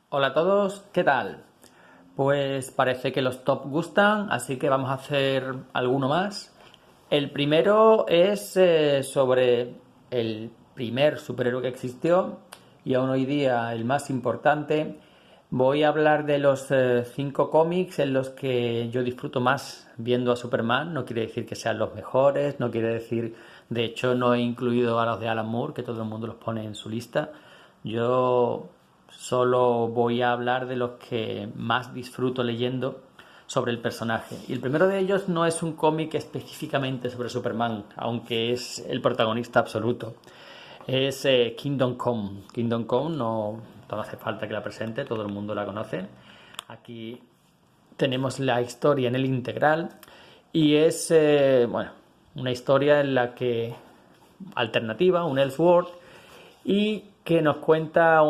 Hola a todos, ¿qué tal? Pues parece que los top gustan, así que vamos a hacer alguno más. El primero es sobre el primer superhéroe que existió y aún hoy día el más importante. Voy a hablar de los 5 cómics en los que yo disfruto más viendo a Superman. No quiere decir que sean los mejores, no quiere decir, de hecho no he incluido a los de Alan Moore, que todo el mundo los pone en su lista. Yo solo voy a hablar de los que más disfruto leyendo sobre el personaje. Y el primero de ellos no es un cómic específicamente sobre Superman, aunque es el protagonista absoluto. Es Kingdom Come. Kingdom Come no hace falta que la presente, todo el mundo la conoce. Aquí tenemos la historia en el integral y es bueno, una historia en la que alternativa, un Elseworld, y que nos cuenta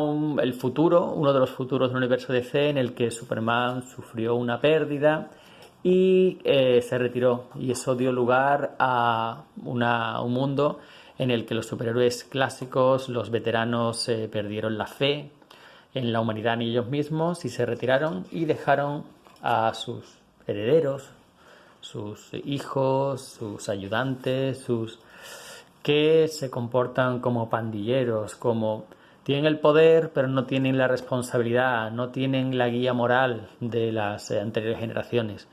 el futuro, uno de los futuros del universo DC en el que Superman sufrió una pérdida y se retiró, y eso dio lugar a un mundo en el que los superhéroes clásicos, los veteranos, perdieron la fe en la humanidad en ellos mismos y se retiraron y dejaron a sus herederos, sus hijos, sus ayudantes, sus que se comportan como pandilleros, como tienen el poder pero no tienen la responsabilidad, no tienen la guía moral de las anteriores generaciones.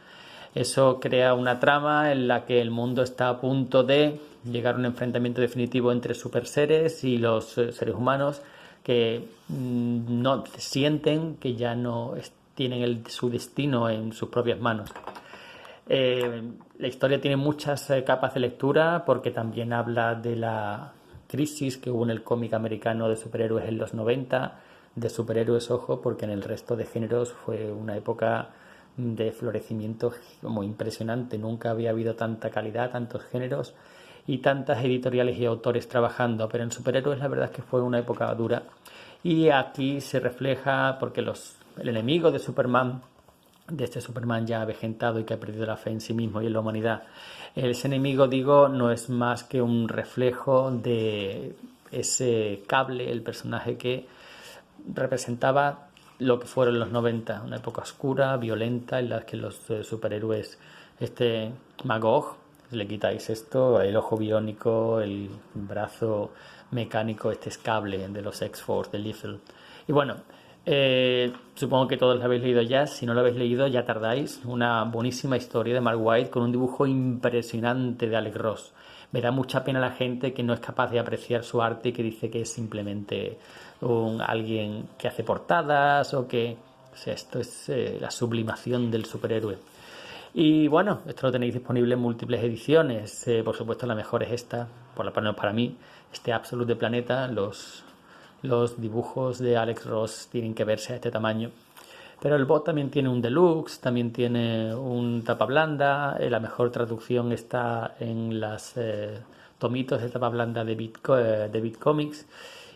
Eso crea una trama en la que el mundo está a punto de llegar a un enfrentamiento definitivo entre superseres y los seres humanos que no sienten que ya no tienen su destino en sus propias manos. La historia tiene muchas capas de lectura porque también habla de la crisis que hubo en el cómic americano de superhéroes en los 90, de superhéroes, ojo, porque en el resto de géneros fue una época de florecimiento como impresionante. Nunca había habido tanta calidad, tantos géneros y tantas editoriales y autores trabajando, pero en superhéroes la verdad es que fue una época dura. Y aquí se refleja porque el enemigo de Superman, de este Superman ya avejentado y que ha perdido la fe en sí mismo y en la humanidad, ese enemigo, digo, no es más que un reflejo de ese cable, el personaje que representaba lo que fueron los 90, una época oscura, violenta, en la que los superhéroes, este Magog, le quitáis esto, el ojo biónico, el brazo mecánico, este es cable de los X-Force, de Liefeld. Y bueno, supongo que todos lo habéis leído ya. Si no lo habéis leído, ya tardáis. Una buenísima historia de Mark Waid con un dibujo impresionante de Alex Ross. Me da mucha pena la gente que no es capaz de apreciar su arte y que dice que es simplemente alguien que hace portadas o que... O sea, esto es la sublimación del superhéroe. Y bueno, esto lo tenéis disponible en múltiples ediciones. Por supuesto, la mejor es esta, por lo menos para mí, este Absolute de Planeta. Los dibujos de Alex Ross tienen que verse a este tamaño. Pero el bot también tiene un deluxe, también tiene un tapa blanda. La mejor traducción está en las tomitos de tapa blanda de Beat Comics.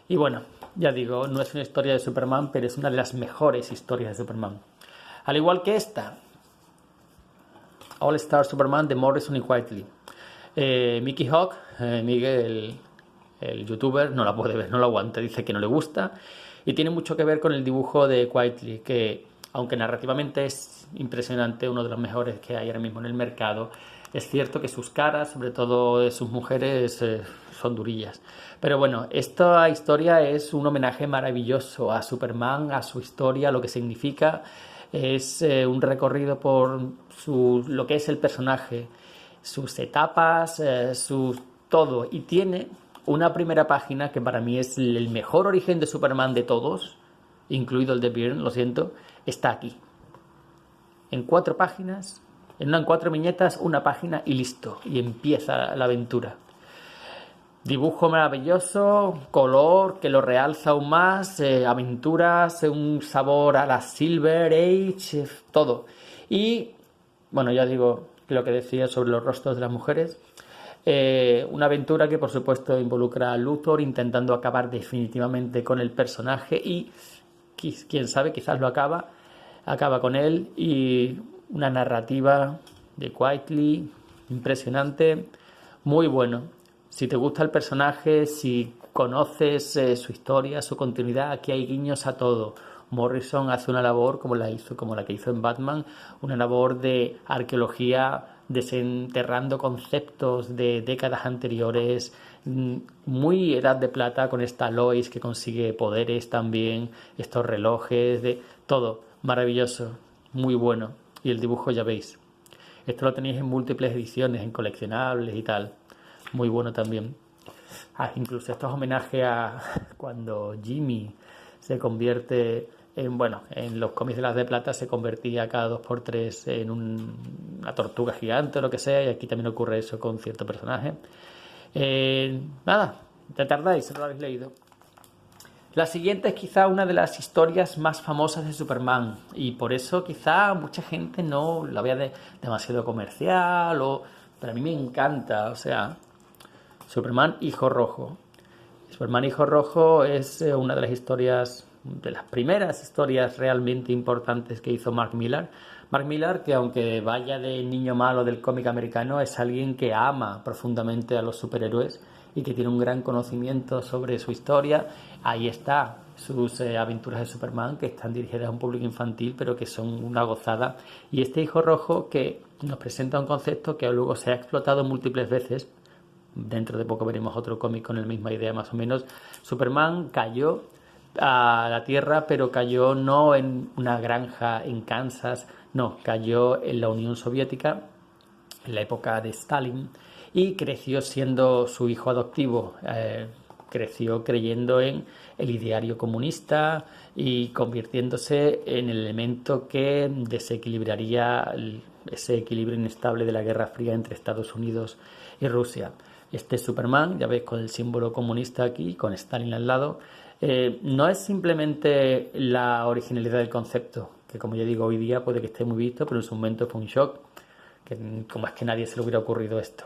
Y bueno, ya digo, no es una historia de Superman, pero es una de las mejores historias de Superman. Al igual que esta, All Star Superman de Morrison y Whiteley. Mickey Hawk, Miguel, el youtuber, no la puede ver, no lo aguanta, dice que no le gusta. Y tiene mucho que ver con el dibujo de Whiteley, que aunque narrativamente es impresionante, uno de los mejores que hay ahora mismo en el mercado, es cierto que sus caras, sobre todo de sus mujeres, son durillas. Pero bueno, esta historia es un homenaje maravilloso a Superman, a su historia, a lo que significa. Es un recorrido por lo que es el personaje, sus etapas, su todo. Y tiene una primera página que para mí es el mejor origen de Superman de todos, incluido el de Byrne, lo siento, está aquí. En 4 páginas, en 4 viñetas, una página y listo. Y empieza la aventura. Dibujo maravilloso, color que lo realza aún más, aventuras, un sabor a la Silver Age, todo. Y, bueno, ya digo lo que decía sobre los rostros de las mujeres. Una aventura que, por supuesto, involucra a Luthor intentando acabar definitivamente con el personaje y, quién sabe, quizás lo acaba con él, y una narrativa de Whiteley impresionante, muy bueno. Si te gusta el personaje, si conoces su historia, su continuidad, aquí hay guiños a todo. Morrison hace una labor como la que hizo en Batman, una labor de arqueología, desenterrando conceptos de décadas anteriores, muy Edad de Plata, con esta Lois que consigue poderes también, estos relojes, de todo maravilloso, muy bueno. Y el dibujo ya veis. Esto lo tenéis en múltiples ediciones, en coleccionables y tal. Muy bueno también. Incluso esto es homenaje a cuando Jimmy se convierte en los cómics de las de plata se convertía cada 2 por 3 en una tortuga gigante o lo que sea, y aquí también ocurre eso con cierto personaje. Nada, te tardáis, si no lo habéis leído. La siguiente es quizá una de las historias más famosas de Superman, y por eso quizá mucha gente no la vea demasiado comercial, pero a mí me encanta. O sea, Superman Hijo Rojo. Superman Hijo Rojo es una de las historias, de las primeras historias realmente importantes que hizo Mark Millar. Mark Millar, que aunque vaya de niño malo del cómic americano, es alguien que ama profundamente a los superhéroes y que tiene un gran conocimiento sobre su historia. Ahí está sus aventuras de Superman, que están dirigidas a un público infantil, pero que son una gozada. Y este Hijo Rojo, que nos presenta un concepto que luego se ha explotado múltiples veces. Dentro de poco veremos otro cómic con la misma idea más o menos. Superman cayó a la Tierra, pero cayó no en una granja en Kansas, no, cayó en la Unión Soviética, en la época de Stalin, y creció siendo su hijo adoptivo. Creció creyendo en el ideario comunista y convirtiéndose en el elemento que desequilibraría ese equilibrio inestable de la Guerra Fría entre Estados Unidos y Rusia. Este Superman, ya veis con el símbolo comunista aquí, con Stalin al lado, no es simplemente la originalidad del concepto, que como ya digo, hoy día puede que esté muy visto, pero en su momento fue un shock, que como es que a nadie se le hubiera ocurrido esto.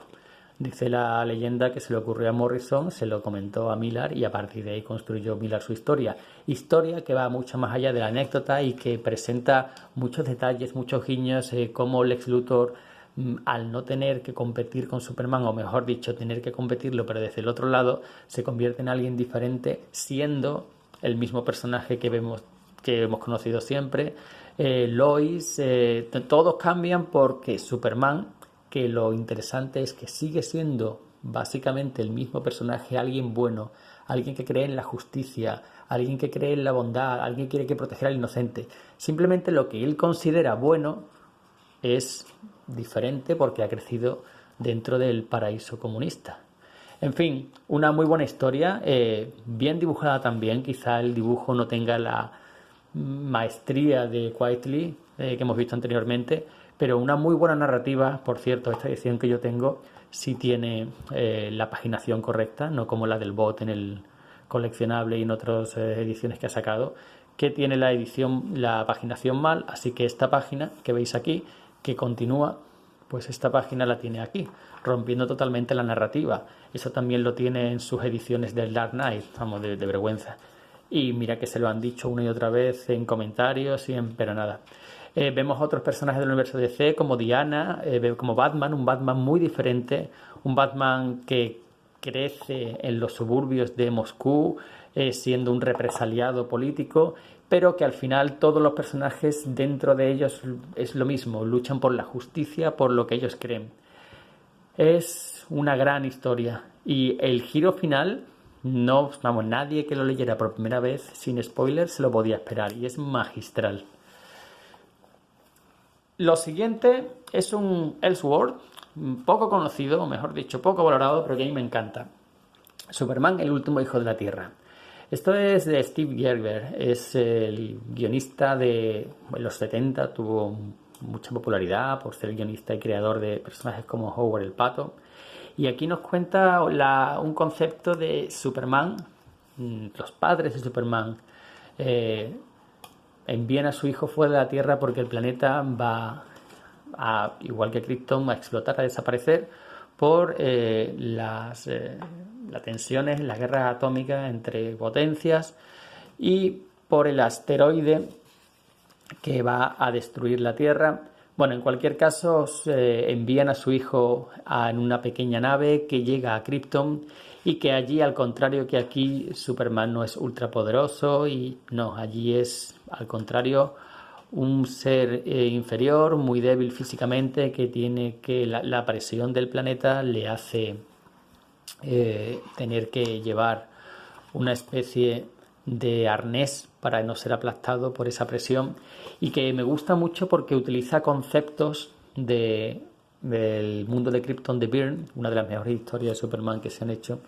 Dice la leyenda que se le ocurrió a Morrison, se lo comentó a Millar y a partir de ahí construyó Millar su historia. Historia que va mucho más allá de la anécdota y que presenta muchos detalles, muchos guiños, como Lex Luthor, al no tener que competir con Superman, o mejor dicho, tener que competirlo pero desde el otro lado, se convierte en alguien diferente siendo el mismo personaje que hemos conocido siempre. Lois, todos cambian porque Superman, que lo interesante es que sigue siendo básicamente el mismo personaje, alguien bueno, alguien que cree en la justicia, alguien que cree en la bondad, alguien que quiere que proteger al inocente. Simplemente lo que él considera bueno es diferente porque ha crecido dentro del paraíso comunista. En fin, una muy buena historia, bien dibujada también. Quizá el dibujo no tenga la maestría de Quitely que hemos visto anteriormente, pero una muy buena narrativa. Por cierto, esta edición que yo tengo sí tiene la paginación correcta, no como la del bot en el coleccionable y en otras ediciones que ha sacado, que tiene la paginación mal. Así que esta página que veis aquí, que continúa, pues esta página la tiene aquí, rompiendo totalmente la narrativa. Eso también lo tiene en sus ediciones del Dark Knight, vamos, de vergüenza. Y mira que se lo han dicho una y otra vez en comentarios, pero nada. Vemos otros personajes del universo DC como Diana, como Batman, un Batman muy diferente, un Batman que crece en los suburbios de Moscú, siendo un represaliado político, pero que al final todos los personajes dentro de ellos es lo mismo, luchan por la justicia, por lo que ellos creen. Es una gran historia y el giro final, nadie que lo leyera por primera vez sin spoilers se lo podía esperar, y es magistral. Lo siguiente es un Elseworld, poco conocido, o mejor dicho, poco valorado, pero que a mí me encanta. Superman, el último hijo de la Tierra. Esto es de Steve Gerber, es el guionista en los 70, tuvo mucha popularidad por ser el guionista y creador de personajes como Howard el Pato. Y aquí nos cuenta un concepto de Superman, los padres de Superman. Envían a su hijo fuera de la Tierra porque el planeta va igual que Krypton, a explotar, a desaparecer por las tensiones, las guerras atómicas entre potencias y por el asteroide que va a destruir la Tierra. Bueno, en cualquier caso, envían a su hijo en una pequeña nave que llega a Krypton y que allí, al contrario que aquí, Superman no es ultrapoderoso y no, allí es al contrario un ser inferior, muy débil físicamente, que tiene que la presión del planeta le hace tener que llevar una especie de arnés para no ser aplastado por esa presión, y que me gusta mucho porque utiliza conceptos del mundo de Krypton de Byrne, una de las mejores historias de Superman que se han hecho.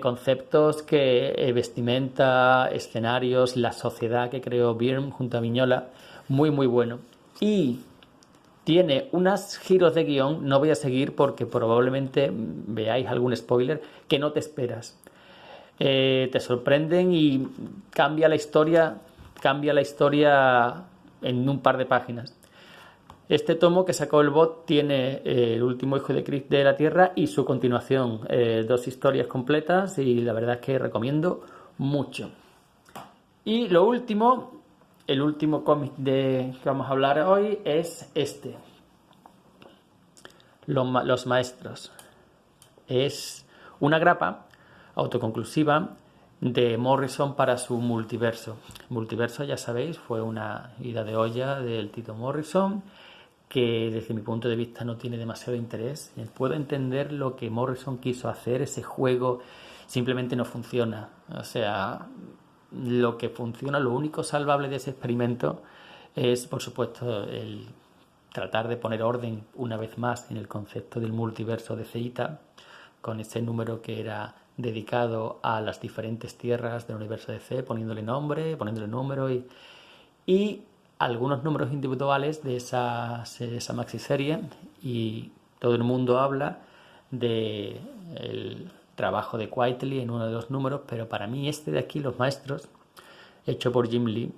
Conceptos que vestimenta, escenarios, la sociedad que creó Byrne junto a Miñola, muy muy bueno. Y tiene unos giros de guión, no voy a seguir porque probablemente veáis algún spoiler que no te esperas. Te sorprenden y cambia la historia en un par de páginas. Este tomo que sacó el bot tiene el último hijo de Krypton de la Tierra y su continuación, 2 historias completas, y la verdad es que recomiendo mucho. Y lo último, el último cómic que vamos a hablar hoy es este, Los Maestros. Es una grapa autoconclusiva de Morrison para su multiverso. Multiverso, ya sabéis, fue una ida de olla del Tito Morrison, que desde mi punto de vista no tiene demasiado interés. Puedo entender lo que Morrison quiso hacer, ese juego simplemente no funciona. O sea, lo que funciona, lo único salvable de ese experimento es, por supuesto, el tratar de poner orden una vez más en el concepto del multiverso de Ceita, con ese número que era dedicado a las diferentes tierras del universo de C, poniéndole nombre, poniéndole número y algunos números individuales de esa maxiserie, y todo el mundo habla del trabajo de Quitely en uno de los números, pero para mí este de aquí, Los Maestros, hecho por Jim Lee,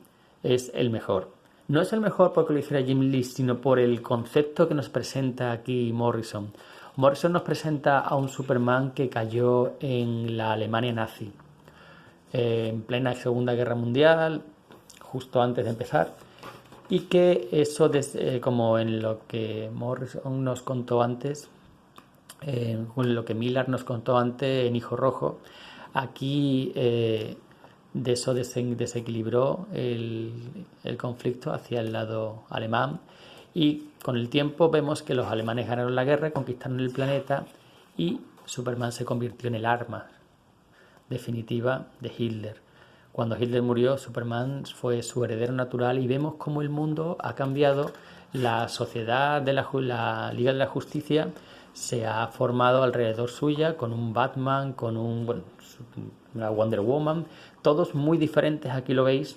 es el mejor. No es el mejor porque lo hiciera Jim Lee, sino por el concepto que nos presenta aquí Morrison. Morrison nos presenta a un Superman que cayó en la Alemania nazi, en plena Segunda Guerra Mundial, justo antes de empezar, y que eso, como en lo que Morrison nos contó antes, en lo que Miller nos contó antes en Hijo Rojo, aquí de eso desequilibró el conflicto hacia el lado alemán, y con el tiempo vemos que los alemanes ganaron la guerra, conquistaron el planeta, y Superman se convirtió en el arma definitiva de Hitler. Cuando Hitler murió, Superman fue su heredero natural, y vemos cómo el mundo ha cambiado. La sociedad de la Liga de la Justicia se ha formado alrededor suya, con un Batman, con una Wonder Woman, todos muy diferentes. Aquí lo veis,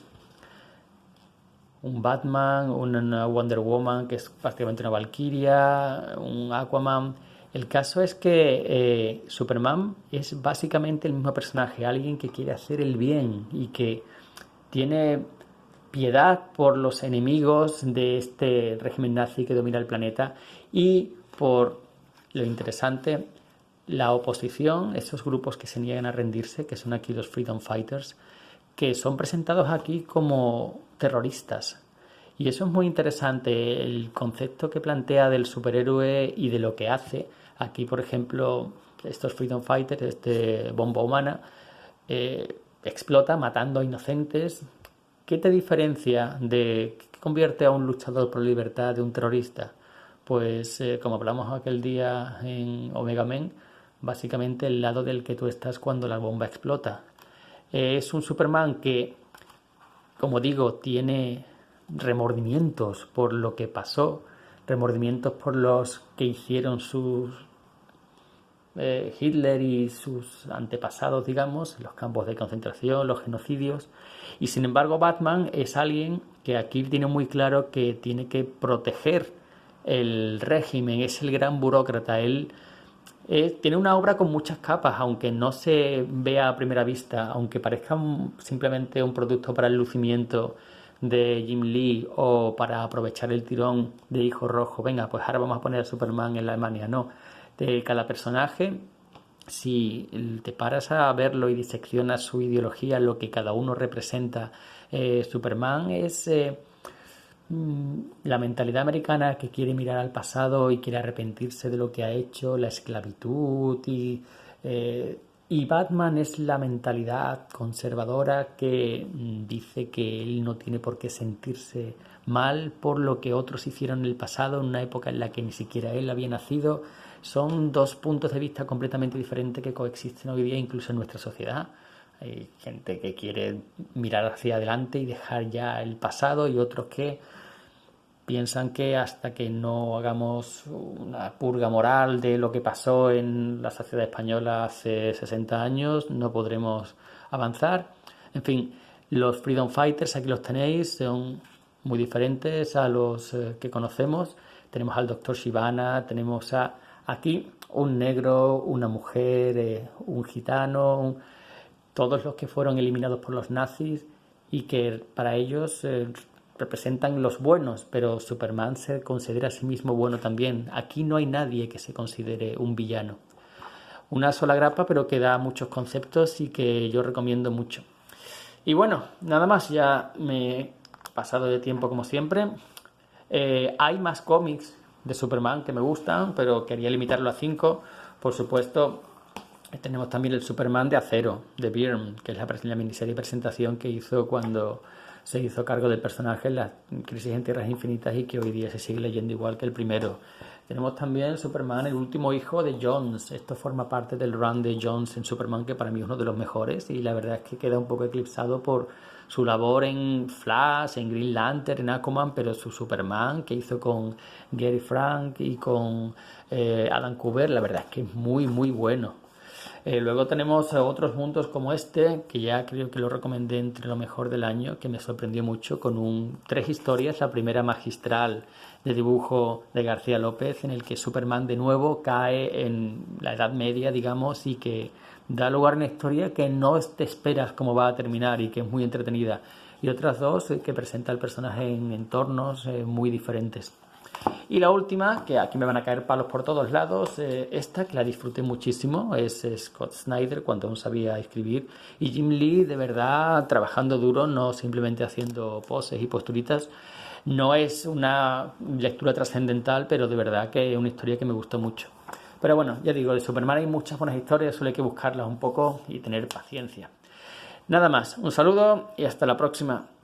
un Batman, una Wonder Woman que es prácticamente una Valquiria, un Aquaman. El caso es que Superman es básicamente el mismo personaje, alguien que quiere hacer el bien y que tiene piedad por los enemigos de este régimen nazi que domina el planeta, y por lo interesante, la oposición, esos grupos que se niegan a rendirse, que son aquí los Freedom Fighters, que son presentados aquí como terroristas. Y eso es muy interesante, el concepto que plantea del superhéroe y de lo que hace. Aquí, por ejemplo, estos Freedom Fighters, este Bomba Humana, explota matando a inocentes. ¿Qué te diferencia qué convierte a un luchador por la libertad de un terrorista? Pues como hablamos aquel día en Omega Men, básicamente el lado del que tú estás cuando la bomba explota. Es un Superman que, como digo, tiene remordimientos por lo que pasó, remordimientos por los que hicieron Hitler y sus antepasados, digamos, los campos de concentración, los genocidios. Y sin embargo, Batman es alguien que aquí tiene muy claro que tiene que proteger el régimen, es el gran burócrata. Él tiene una obra con muchas capas, aunque no se vea a primera vista, aunque parezca simplemente un producto para el lucimiento de Jim Lee o para aprovechar el tirón de Hijo Rojo. Venga, pues ahora vamos a poner a Superman en la Alemania. No, de cada personaje, si te paras a verlo y diseccionas su ideología, lo que cada uno representa, Superman es la mentalidad americana que quiere mirar al pasado y quiere arrepentirse de lo que ha hecho, la esclavitud y Y Batman es la mentalidad conservadora que dice que él no tiene por qué sentirse mal por lo que otros hicieron en el pasado, en una época en la que ni siquiera él había nacido. Son dos puntos de vista completamente diferentes que coexisten hoy día incluso en nuestra sociedad. Hay gente que quiere mirar hacia adelante y dejar ya el pasado, y otros que piensan que hasta que no hagamos una purga moral de lo que pasó en la sociedad española hace 60 años, no podremos avanzar. En fin, los Freedom Fighters, aquí los tenéis, son muy diferentes a los que conocemos. Tenemos al Dr. Sivana, tenemos aquí un negro, una mujer, un gitano, todos los que fueron eliminados por los nazis y que para ellos representan los buenos, pero Superman se considera a sí mismo bueno también. Aquí no hay nadie que se considere un villano. Una sola grapa, pero que da muchos conceptos y que yo recomiendo mucho. Y bueno, nada más, ya me he pasado de tiempo como siempre. Hay más cómics de Superman que me gustan, pero quería limitarlo a 5. Por supuesto, tenemos también el Superman de Acero, de Byrne, que es la miniserie de presentación que hizo cuando se hizo cargo del personaje en la Crisis en Tierras Infinitas y que hoy día se sigue leyendo igual que el primero. Tenemos también Superman, el último hijo de Jones. Esto forma parte del run de Jones en Superman, que para mí es uno de los mejores, y la verdad es que queda un poco eclipsado por su labor en Flash, en Green Lantern, en Aquaman, pero su Superman que hizo con Gary Frank y con Adam Kubert, la verdad es que es muy muy bueno. Luego tenemos otros mundos como este, que ya creo que lo recomendé entre lo mejor del año, que me sorprendió mucho, con 3 historias. La primera magistral de dibujo de García López, en el que Superman de nuevo cae en la Edad Media, digamos, y que da lugar a una historia que no te esperas cómo va a terminar y que es muy entretenida. Y otras 2 que presenta al personaje en entornos muy diferentes. Y la última, que aquí me van a caer palos por todos lados, esta que la disfruté muchísimo, es Scott Snyder cuando aún sabía escribir, y Jim Lee de verdad trabajando duro, no simplemente haciendo poses y posturitas. No es una lectura trascendental, pero de verdad que es una historia que me gustó mucho. Pero bueno, ya digo, de Superman hay muchas buenas historias, solo hay que buscarlas un poco y tener paciencia. Nada más, un saludo y hasta la próxima.